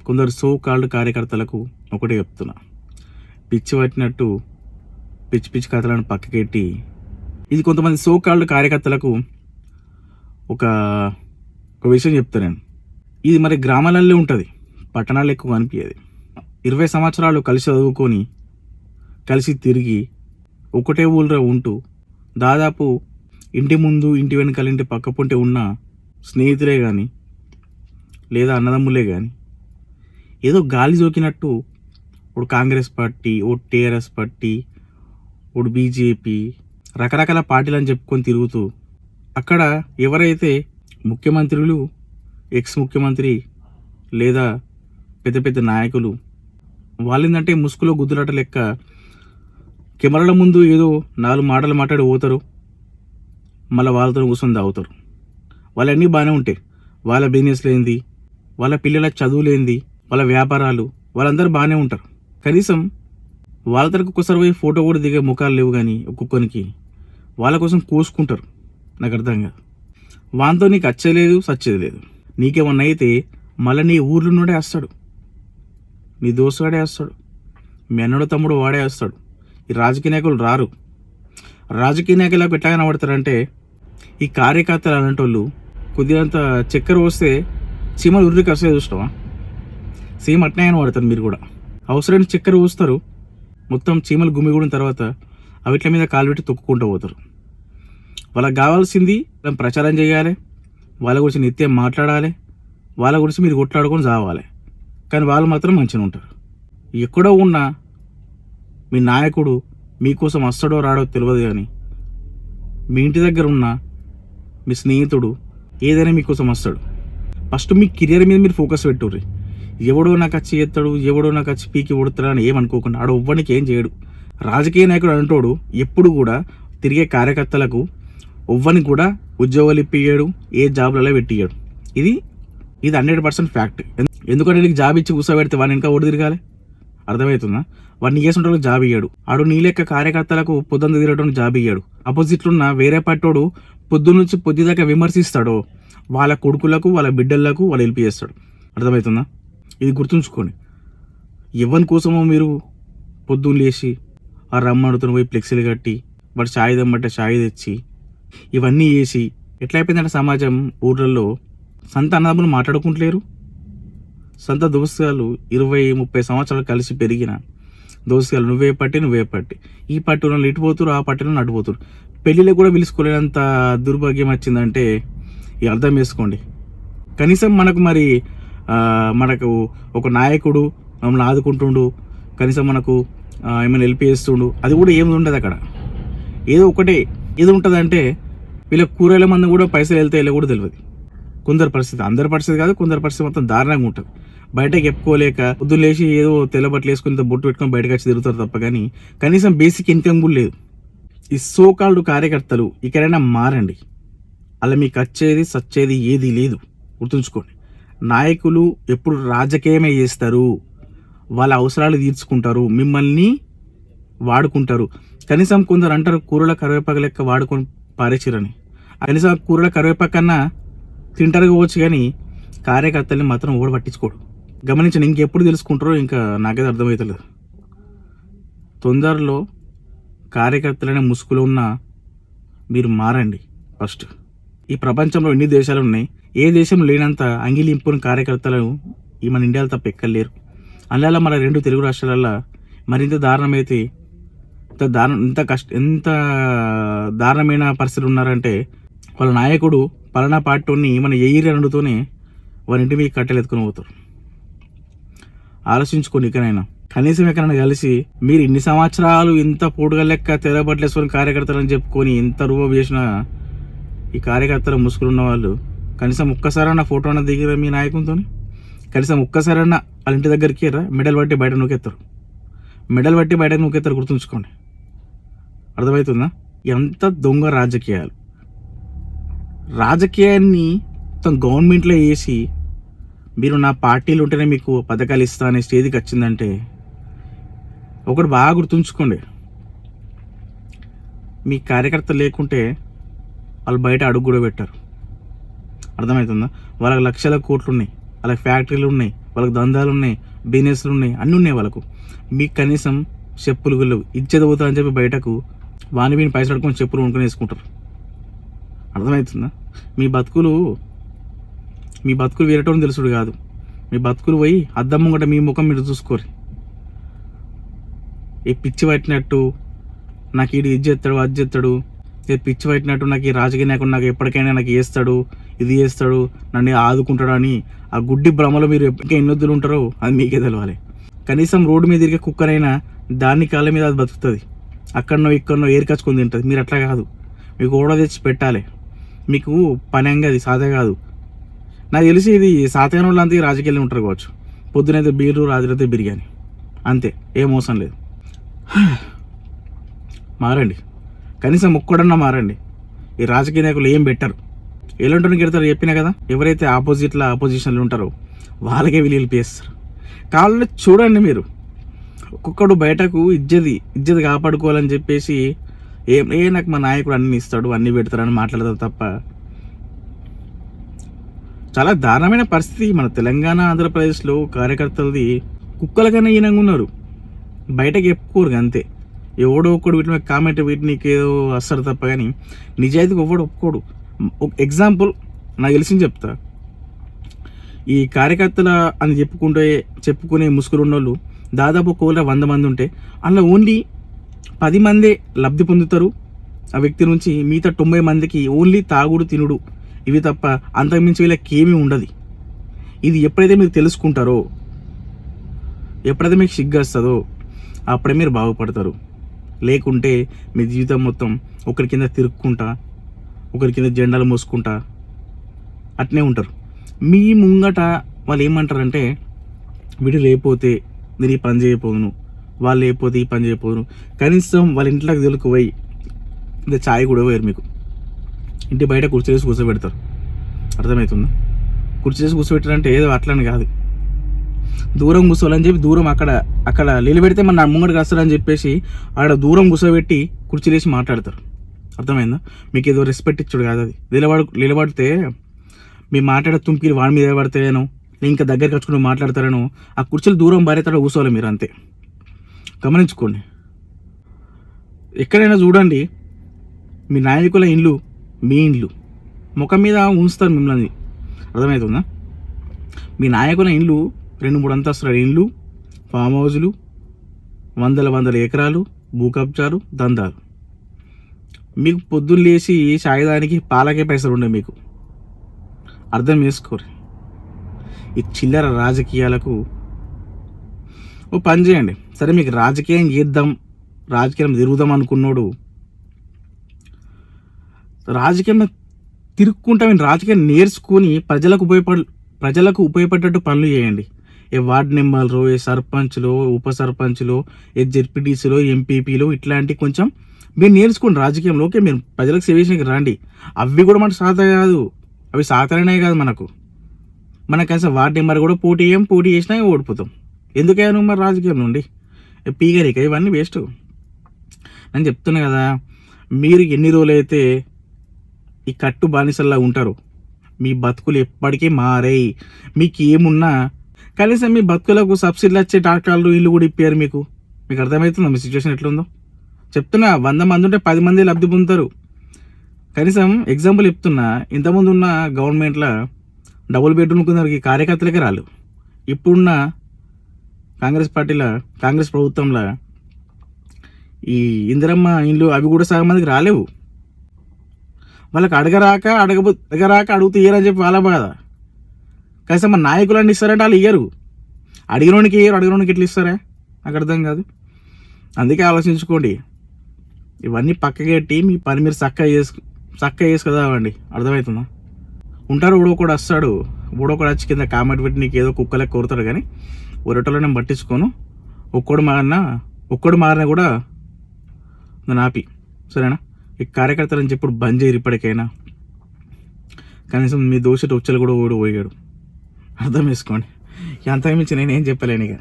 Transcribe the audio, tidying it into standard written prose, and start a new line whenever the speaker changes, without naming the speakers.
కొందరు so called కార్యకర్తలకు ఒకటే చెప్తున్నా, పిచ్చి పట్టినట్టు పిచ్చి పిచ్చి కథలను పక్కకెట్టి, ఇది కొంతమంది సో కాల్డ్ కార్యకర్తలకు ఒక విషయం చెప్తాను నేను. ఇది మరి గ్రామాలలో ఉంటుంది, పట్టణాలు ఎక్కువ అనిపించేది. 20 సంవత్సరాలు కలిసి చదువుకొని కలిసి తిరిగి ఒకటే ఊళ్ళో ఉంటూ దాదాపు ఇంటి ముందు ఇంటి వెనకాల ఇంటి పక్క పొంటి ఉన్న స్నేహితులే కానీ లేదా అన్నదమ్ములే కానీ ఏదో గాలి జోకినట్టు ఇప్పుడు కాంగ్రెస్ పార్టీ, ఓ టీఆర్ఎస్ పార్టీ, ఇప్పుడు బీజేపీ, రకరకాల పార్టీలు అని చెప్పుకొని తిరుగుతూ అక్కడ ఎవరైతే ముఖ్యమంత్రులు, ఎక్స్ ముఖ్యమంత్రి లేదా పెద్ద పెద్ద నాయకులు వాళ్ళేందంటే ముసుగులో గుద్దులాట లెక్క కెమెరాల ముందు ఏదో 4 మాటలు మాట్లాడి పోతారు, మళ్ళీ వాళ్ళతో కూర్చొని తాగుతారు. వాళ్ళన్నీ బాగానే ఉంటాయి, వాళ్ళ బిజినెస్లు ఏంది, వాళ్ళ పిల్లల చదువులేంది, వాళ్ళ వ్యాపారాలు, వాళ్ళందరూ బాగానే ఉంటారు. కనీసం వాళ్ళ తరకు ఒక్కసారి పోయి ఫోటో కూడా దిగే ముఖాలు లేవు. కానీ ఒక్కొక్కరికి వాళ్ళ కోసం కోసుకుంటారు. నాకు అర్థం కాదు. వాంతో నీకు వచ్చలేదు సచ్చేది లేదు. నీకేమన్నా అయితే మళ్ళీ నీ ఊర్లో నుండే వస్తాడు, నీ దోస్తుగాడే వస్తాడు, మీ అన్నడు తమ్ముడు వాడే వస్తాడు. ఈ రాజకీయ నాయకులు రారు. రాజకీయ నాయకులకు ఎట్లా కనబడతారంటే, ఈ కార్యకర్తలు అలాంటి వాళ్ళు కొద్దిగంత చక్కెర వస్తే చీమలు ఉర్రికి వస్తే చూస్తావా, సేమ్ అట్నే కనబడతారు. మీరు కూడా అవసరమైన చక్కెర పోస్తారు, మొత్తం చీమలు గుమిగూడిన తర్వాత అవిట్ల మీద కాలు పెట్టి తొక్కుకుంటూ పోతారు. వాళ్ళకి కావాల్సింది ప్రచారం చేయాలి, వాళ్ళ గురించి నిత్యం మాట్లాడాలి, వాళ్ళ గురించి మీరు కొట్లాడుకొని చావాలి. కానీ వాళ్ళు మాత్రం మంచిగా ఉంటారు. ఎక్కడో ఉన్న మీ నాయకుడు మీకోసం వస్తాడో రాడో తెలియదు, కానీ మీ ఇంటి దగ్గర ఉన్న మీ స్నేహితుడు ఏదైనా మీకోసం వస్తాడు. ఫస్ట్ మీ కెరియర్ మీద మీరు ఫోకస్ పెట్టుర్రి. ఎవడో నాకు వచ్చి చేస్తాడు, ఎవడో నాకు వచ్చి పీకి కొడతాడు అని ఏమనుకోకుండా, ఆడు ఎవ్వనికి ఏం చేయడు. రాజకీయ నాయకుడు అంటోడు ఎప్పుడు కూడా తిరిగే కార్యకర్తలకు ఎవ్వనికి కూడా ఉద్యోగాలు ఇప్పియ్యాడు, ఏ జాబ్లలో పెట్టియ్యాడు. ఇది 100% ఫ్యాక్ట్. ఎందుకంటే నీకు జాబ్ ఇచ్చి కూర్చోబెడితే వాడిని ఇంకా ఓడి తిరగాలి, అర్థమవుతుందా? వాడిని చేస్తుంటే జాబ్ ఇయ్యాడు. ఆడు నీ లెక్క కార్యకర్తలకు పొద్దున్న తిరగడం జాబ్ ఇయ్యాడు. అపోజిట్లో ఉన్న వేరే పార్టీడు పొద్దు నుంచి పొద్దు దాకా విమర్శిస్తాడు, వాళ్ళ కొడుకులకు, వాళ్ళ బిడ్డలకు వాళ్ళు హెల్ప్ చేస్తాడు. అర్థమవుతుందా? ఇది గుర్తుంచుకోండి. ఎవరి కోసమో మీరు పొద్దున్న లేచి ఆ రమ్మడుతున్న పోయి ఫ్లెక్సీలు కట్టి వాడు ఛాయ్ దమ్మంటే ఛాయ్ తెచ్చి ఇవన్నీ చేసి ఎట్లా అయిపోయిందంటే సమాజం, ఊర్లలో సొంత అన్నదమ్ములు మాట్లాడుకుంటలేరు. సొంత దోస్తుగాలు 20-30 సంవత్సరాలు కలిసి పెరిగిన దోస్తుగాలు నువ్వే పట్టి ఈ పార్టీ వాళ్ళు ఇటు పోతురు, ఆ పార్టీలో అటు పోతురు. పెళ్ళిలో కూడా పిలుచుకోలేనంత దుర్భాగ్యం వచ్చిందంటే ఇక అర్థం చేసుకోండి. కనీసం మనకు ఒక నాయకుడు మమ్మల్ని ఆదుకుంటుండు, కనీసం మనకు ఏమైనా హెల్ప్ చేస్తుండు, అది కూడా ఏమి ఉండదు అక్కడ. ఏదో ఒకటే ఏది ఉంటుందంటే వీళ్ళ కూరల మంది కూడా పైసలు వెళ్తే వెళ్ళి కూడా తెలియదు. కొందరు పరిస్థితి, అందరి పరిస్థితి కాదు, కొందరు పరిస్థితి మొత్తం దారుణంగా ఉంటుంది. బయటకు చెప్పుకోలేక పొద్దున్న లేచి ఏదో తెల్లబట్టలు వేసుకుని బొట్టు పెట్టుకొని బయటకు వచ్చి తిరుగుతారు తప్ప కానీ కనీసం బేసిక్ ఇన్కమ్ కూడా లేదు. ఈ సో కాల్డ్ కార్యకర్తలు ఇక్కడైనా మారండి. అలా మీకు వచ్చేది సచ్చేది ఏది లేదు, గుర్తుంచుకోండి. నాయకులు ఎప్పుడు రాజకీయమే చేస్తారు, వాళ్ళ అవసరాలు తీర్చుకుంటారు, మిమ్మల్ని వాడుకుంటారు. కనీసం కొందరు అంటారు కూరల కరివేపాకు లెక్క వాడుకొని పారేచిరని. కనీసం కూరల కరివేపాకన్నా తింటారు కావచ్చు, కానీ కార్యకర్తల్ని మాత్రం ఓడి పట్టించుకోడు. గమనించండి. ఇంకెప్పుడు తెలుసుకుంటారో ఇంకా నాకైతే అర్థమవుతలేదు. తొందరలో కార్యకర్తలనే ముసుగులో ఉన్న మీరు మారండి ఫస్ట్. ఈ ప్రపంచంలో ఎన్ని దేశాలు ఉన్నాయి, ఏ దేశం లేనంత అంగిలింపుని కార్యకర్తలు ఈ మన ఇండియాలో తప్ప ఎక్కలేరు. అందువల్ల మన 2 తెలుగు రాష్ట్రాలలో మరింత దారుణమైతే ఎంత దారుణమైన పరిస్థితులు ఉన్నారంటే, వాళ్ళ నాయకుడు పలానా పార్టీని మన ఎయిరి అనుడుతోనే వాళ్ళ ఇంటి మీకు కట్టెలు ఎత్తుకుని పోతారు. ఆలోచించుకోండి. ఇకనైనా కనీసం ఎక్కడైనా కలిసి మీరు ఇన్ని సంవత్సరాలు ఇంత పోటుగా లెక్క తెరబట్లేసుకొని కార్యకర్తలు అని చెప్పుకొని ఎంత రూపం చేసిన ఈ కార్యకర్తలు ముసుగులున్న వాళ్ళు కనీసం ఒక్కసారన్నా ఫోటో అన్న దిగిరా మీ నాయకునితో, కనీసం ఒక్కసారన్నా వాళ్ళ ఇంటి దగ్గరికి మెడల్ పట్టి బయట నూకెత్తారు. గుర్తుంచుకోండి. అర్థమవుతుందా? ఎంత దొంగ రాజకీయాన్ని మొత్తం గవర్నమెంట్లో వేసి మీరు నా పార్టీలు ఉంటేనే మీకు పథకాలు ఇస్తా అనే స్టేజ్కి వచ్చిందంటే ఒకటి బాగా గుర్తుంచుకోండి. మీ కార్యకర్తలు లేకుంటే వాళ్ళు బయట అడుగు కూడా పెట్టారు. అర్థమవుతుందా? వాళ్ళకి లక్షల కోట్లు ఉన్నాయి, వాళ్ళకి ఫ్యాక్టరీలు ఉన్నాయి, వాళ్ళకి దందాలు ఉన్నాయి, బిజినెస్లు ఉన్నాయి, అన్నీ ఉన్నాయి వాళ్ళకు. మీకు కనీసం చెప్పులు గుళ్ళు ఇచ్చేది పోతా అని చెప్పి బయటకు వాని వీని పైసలు అడుకొని చెప్పులు కొనుక్కొని వేసుకుంటారు. అర్థమవుతుందా? మీ బతుకులు వేరేటోని తెలుసుడు కాదు. మీ బతుకులు పోయి అద్దం ముంగట మీ ముఖం మీరు చూసుకోరు. ఈ పిచ్చి పట్టినట్టు నాకు ఇది చేస్తాడు, అది చేస్తాడు, పిచ్చి పట్టినట్టు నాకు ఈ రాజకీయ నాయకుడు నాకు ఎప్పటికైనా నాకు చేస్తాడు, ఇది చేస్తాడు, నన్ను ఆదుకుంటాడు అని ఆ గుడ్డి భ్రమలో మీరు ఎప్పటికీ ఎన్నొద్దులు ఉంటారో అది మీకే తెలవాలి. కనీసం రోడ్డు మీద తిరిగే కుక్కరైనా దాని కాళ్ళ మీద అది బతుకుతుంది. అక్కడనో ఇక్కడనో ఏరికచ్చుకొని తింటుంది. మీరు అట్లా కాదు. మీకు ఓడ తెచ్చి పెట్టాలి. మీకు పని అది సాధ కాదు. నాకు తెలిసి ఇది సాతగాని వాళ్ళు అంతే రాజకీయాలు ఉంటారు కావచ్చు. పొద్దునైతే బీరు, రాత్రి బిర్యానీ, అంతే, ఏ మోసం లేదు. మారండి, కనీసం ఒక్కడన్నా మారండి. ఈ రాజకీయ నాయకులు ఏం బెటర్, ఎలాంటి గెడతారు చెప్పినా కదా. ఎవరైతే ఆపోజిషన్లు ఉంటారో వాళ్ళకే వీళ్ళు పేస్తారు. కావాలంటే చూడండి మీరు, ఒక్కొక్కడు బయటకు ఇజ్జతి కాపాడుకోవాలని చెప్పేసి నాకు మా నాయకుడు అన్ని ఇస్తాడు, అన్ని పెడతారని మాట్లాడతారు తప్ప. చాలా దారుణమైన పరిస్థితి మన తెలంగాణ, ఆంధ్రప్రదేశ్లో కార్యకర్తలది. కుక్కల కన్నా ఈనంగా ఉన్నారు. బయటకు చెప్పుకోరు అంతే. ఎవడో ఒక్కడు వీటి మీద కామెంట్ వీటికి ఏదో వస్తారు తప్ప కానీ నిజాయితీకి ఎవడు ఒప్పుకోడు. ఎగ్జాంపుల్ నాకు తెలిసింది చెప్తా. ఈ కార్యకర్తల అని చెప్పుకునే ముసుగులు ఉన్నోళ్ళు దాదాపు 100 మంది ఉంటే అందులో ఓన్లీ 10 మందే లబ్ధి పొందుతారు ఆ వ్యక్తి నుంచి. మిగతా 90 మందికి ఓన్లీ తాగుడు, తినుడు ఇవి తప్ప అంతకుమించి వీళ్ళకి ఏమీ ఉండదు. ఇది ఎప్పుడైతే మీరు తెలుసుకుంటారో, ఎప్పుడైతే మీకు సిగ్గొస్తుందో అప్పుడే మీరు బాగుపడతారు. లేకుంటే మీ జీవితం మొత్తం ఒకరి కింద తిరుక్కుంటా, ఒకరి కింద జెండాలు మోసుకుంటా అట్నే ఉంటారు. మీ ముంగట వాళ్ళు ఏమంటారంటే వీడు లేకపోతే నేను ఈ పని చేయకపోదును, వాళ్ళు లేకపోతే ఈ పని చేయకపోదును. కనీసం వాళ్ళ ఇంట్లోకి తెలుకుపోయి ఇంకా ఛాయ్ కూడా పోయారు. మీకు ఇంటి బయట కుర్చీసి కూర్చోబెడతారు. అర్థమవుతుందా? కుర్చీసి కూర్చోబెట్టారంటే ఏదో అట్లని కాదు, దూరం కూర్చోవాలని చెప్పి దూరం అక్కడ నిలబెడితే మన ముంగడికి వస్తారని చెప్పేసి ఆడ దూరం కూర్చోబెట్టి కుర్చీలేసి మాట్లాడతారు. అర్థమైందా? మీకు ఏదో రెస్పెక్ట్ ఇచ్చాడు కాదు. అది నిలబడితే మీ మాట్లాడే తుంపిలు వాడి మీద పడితేనో ఇంకా దగ్గరికి వచ్చుకుని మాట్లాడతారనో ఆ కుర్చీలు దూరం భార్యతో కూర్చోవాలి మీరు, అంతే. గమనించుకోండి. ఎక్కడైనా చూడండి, మీ నాయకుల ఇండ్లు మీ ఇండ్లు ముఖం మీద ఉంచుతారు మిమ్మల్ని. అర్థమవుతుందా? మీ నాయకుల ఇండ్లు 2-3 అంతస్తుల ఇండ్లు, ఫామ్ హౌజులు, వందల ఎకరాలు, భూ కబ్జాలు, దందాలు. మీకు పొద్దున్న లేచి సాయదానికి పాలకే పైసలు ఉండే మీకు. అర్థం చేసుకోరు. ఈ చిల్లర రాజకీయాలకు ఓ పని చేయండి. సరే, మీకు రాజకీయం చేద్దాం, రాజకీయం తిరుగుదాం అనుకున్నాడు, రాజకీయం తిరుక్కుంటా రాజకీయం నేర్చుకుని ప్రజలకు ఉపయోగపడేటట్టు పనులు చేయండి. ఏ వార్డు మెంబర్లు, ఏ సర్పంచ్లు, ఉప సర్పంచ్లు, ఏ జెడ్పీటీసీలు, ఎంపీపీలు ఇట్లాంటి కొంచెం మీరు నేర్చుకోండి రాజకీయంలో. ఓకే, మీరు ప్రజలకు సేవ చేయడానికి రండి. అవి కూడా మనకు సాధ కాదు, అవి సాధారణే కాదు. మనకు అసలు వార్డు నెంబర్ కూడా పోటీ చేసినా ఓడిపోతాం. ఎందుకయ్యా మరి రాజకీయం నుండి పీగరిక ఇవన్నీ వేస్ట్. నేను చెప్తున్నా కదా, మీరు ఎన్ని రోజులైతే ఈ కట్టు బానిసల్లా ఉంటారు, మీ బతుకులు ఎప్పటికీ మారాయి. మీకు ఏమున్నా కనీసం మీ బతుకులకు సబ్సిడీలు వచ్చే డాక్టర్లు ఇల్లు కూడా ఇప్పారు మీకు. అర్థమవుతుందా మీ సిచ్యువేషన్ ఎట్లుందో? చెప్తున్నా, 100 మంది ఉంటే 10 మంది లబ్ధి పొందుతారు. కనీసం ఎగ్జాంపుల్ చెప్తున్నా, ఇంతకుముందు ఉన్న గవర్నమెంట్లో డబుల్ బెడ్రూమ్ కొందరికి కార్యకర్తలకే రాలు. ఇప్పుడున్న కాంగ్రెస్ ప్రభుత్వంలో ఈ ఇందిరమ్మ ఇండ్లు అవి కూడా సగం మందికి రాలేవు. వాళ్ళకి అడగరాక అడుగుతూ ఇయ్యరని చెప్పి వాళ్ళ బాధ. కనీసం మన నాయకులన్నీ ఇస్తారంటే వాళ్ళు ఇయ్యరు. అడిగినోనికి ఇయ్యరు, అడిగినోనికి ఎట్లా ఇస్తారా? నాకు అర్థం కాదు. అందుకే ఆలోచించుకోండి. ఇవన్నీ పక్కకెట్టి మీ పని మీరు చక్కగా చేసుకదావండి. అర్థమవుతుందా? ఉంటారు, ఊడోకూడ వస్తాడు, ఊడోకూడ వచ్చి కింద కామెంట్ పెట్టి నీకు ఏదో కుక్కలకి కోరుతాడు. కానీ ఒరటలో నేను పట్టించుకోను. ఒక్కడు మారినా కూడా నన్ను ఆపి, సరేనా? ఈ కార్యకర్తలని చెప్పి బంద్ చేయరు ఇప్పటికైనా. కనీసం మీ దోషటి ఉచ్చలు కూడా పోయాడు. అర్థం చేసుకోండి. అంతకు మించి నేనేం చెప్పలేను ఇక.